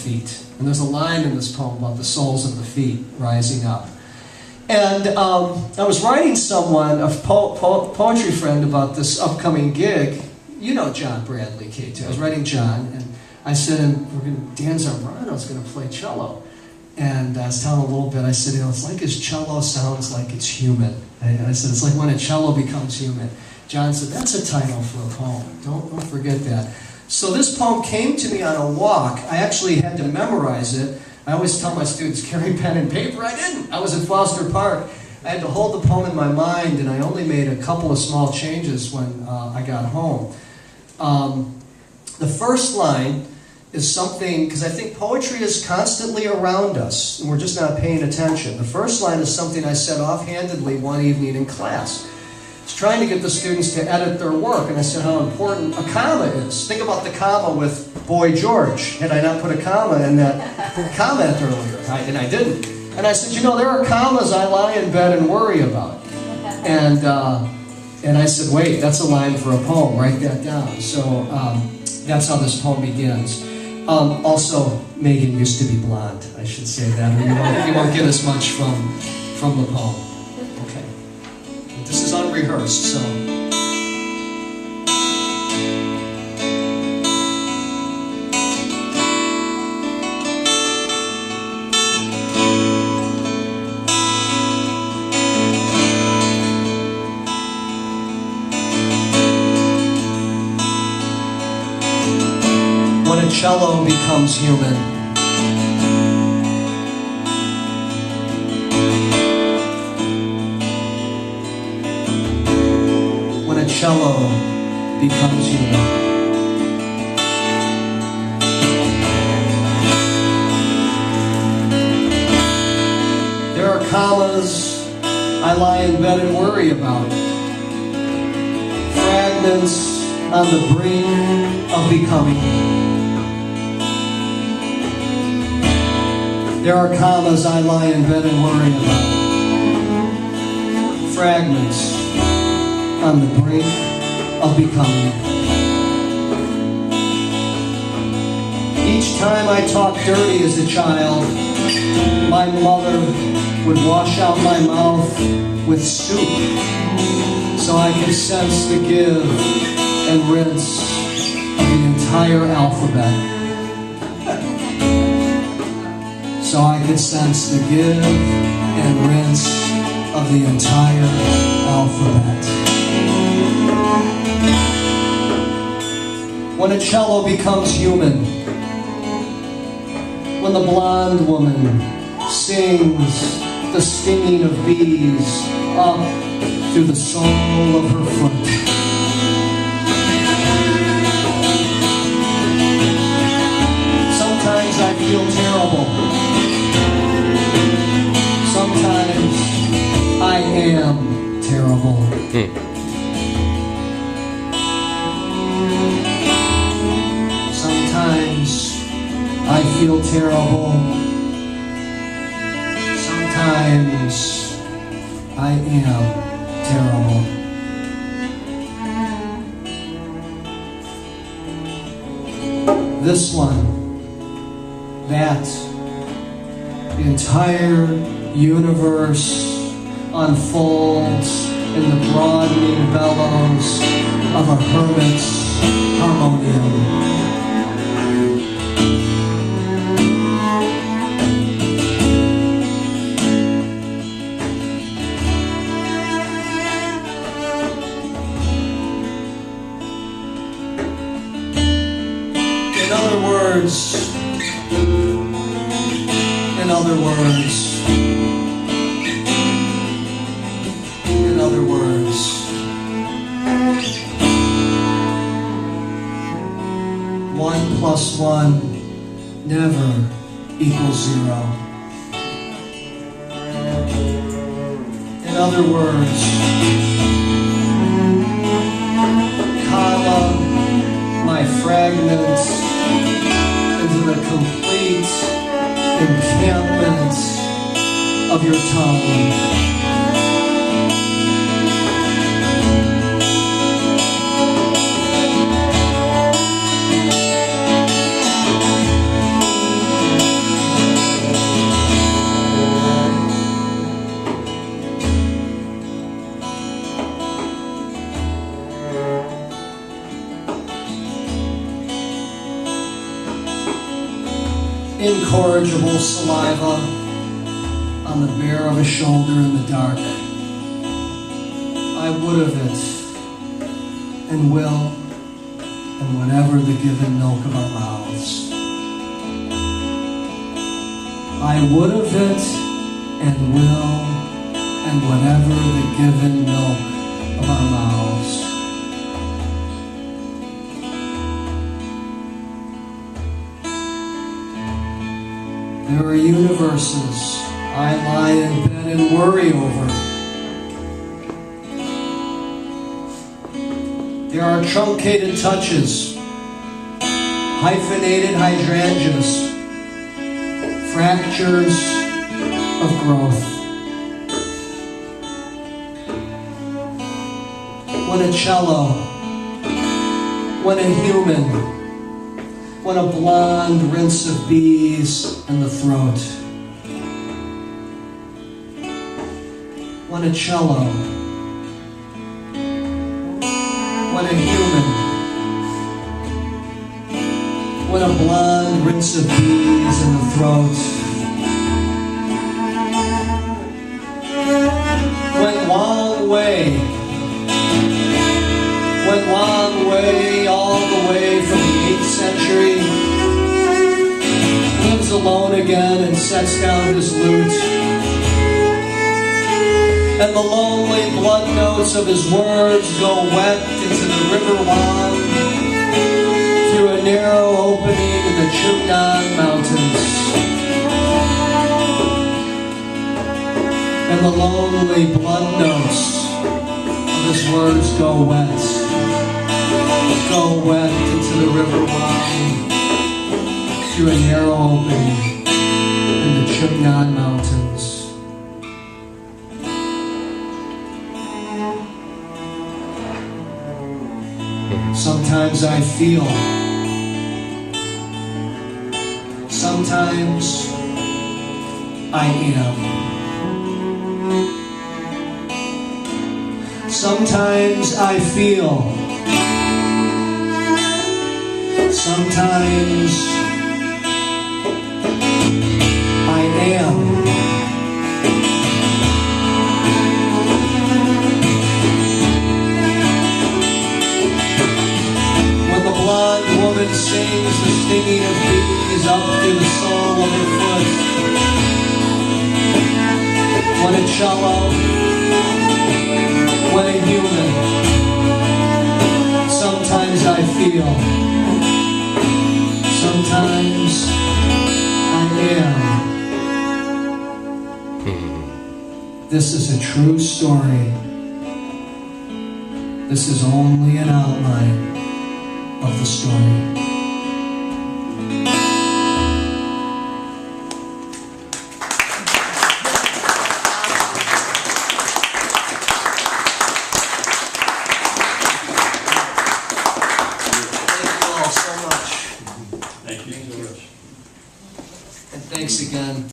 feet. And there's a line in this poem about the soles of the feet rising up. And I was writing someone, a poetry friend, about this upcoming gig. You know John Bradley, K2. I was writing John, and I said, Dan Zambrano's going to play cello. And I was telling him a little bit, I said, it's like his cello sounds like it's human. I said, it's like when a cello becomes human. John said, that's a title for a poem. Don't forget that. So this poem came to me on a walk. I actually had to memorize it. I always tell my students, carry pen and paper. I didn't. I was in Foster Park. I had to hold the poem in my mind, and I only made a couple of small changes when I got home. The first line is something, because I think poetry is constantly around us, and we're just not paying attention. The first line is something I said offhandedly one evening in class. I was trying to get the students to edit their work, and I said how important a comma is. Think about the comma with Boy George. Had I not put a comma in that comment earlier, and I didn't. And I said, there are commas I lie in bed and worry about. And I said, wait, that's a line for a poem. Write that down. So that's how this poem begins. Also, Megan used to be blonde. I should say that, or you won't get as much from the poem. Okay. This is unrehearsed, so. When a cello becomes human, when a cello becomes human, there are commas I lie in bed and worry about, fragments on the brink of becoming. There are commas I lie in bed and worry about, fragments on the brink of becoming. Each time I talked dirty as a child, my mother would wash out my mouth with soup so I could sense the give and rinse of the entire alphabet. So I could sense the give and rinse of the entire alphabet. When a cello becomes human, when the blonde woman sings the stinging of bees up through the sole of her foot, sometimes I feel terrible. Sometimes I am terrible. Sometimes I feel terrible. Sometimes I am terrible. This one, that, the entire universe unfolds in the broadening bellows of a hermit's harmonium. In other words, in other words, 1 plus 1 never equals 0. In other words, comma my fragments into the complete encampment of your tongue. incorrigible saliva on the bare of a shoulder in the dark. I would of it, and will, and whatever the given milk of our mouths. I would of it, and will, and whatever the given milk of our mouths. There are universes I lie in bed and worry over. There are truncated touches, hyphenated hydrangeas, fractures of growth. When a cello, when a human, when a blonde rinse of bees in the throat. When a cello, when a human, when a blonde rinse of bees in the throat. Went long way, all the way from the 8th century, lives alone again and sets down his lute. And the lonely blood notes of his words go wet into the river Wan, through a narrow opening in the Chumnan Mountains. And the lonely blood notes of his words go wet into the river Wan, through a narrow opening in the Chumnan Mountains. Sometimes I feel, sometimes I am. Sometimes I feel, sometimes I am. Woman sings the stinging of bees up through the sole of her foot. When a cello, when a human, sometimes I feel, sometimes I am. This is a true story. This is only an outline of the story.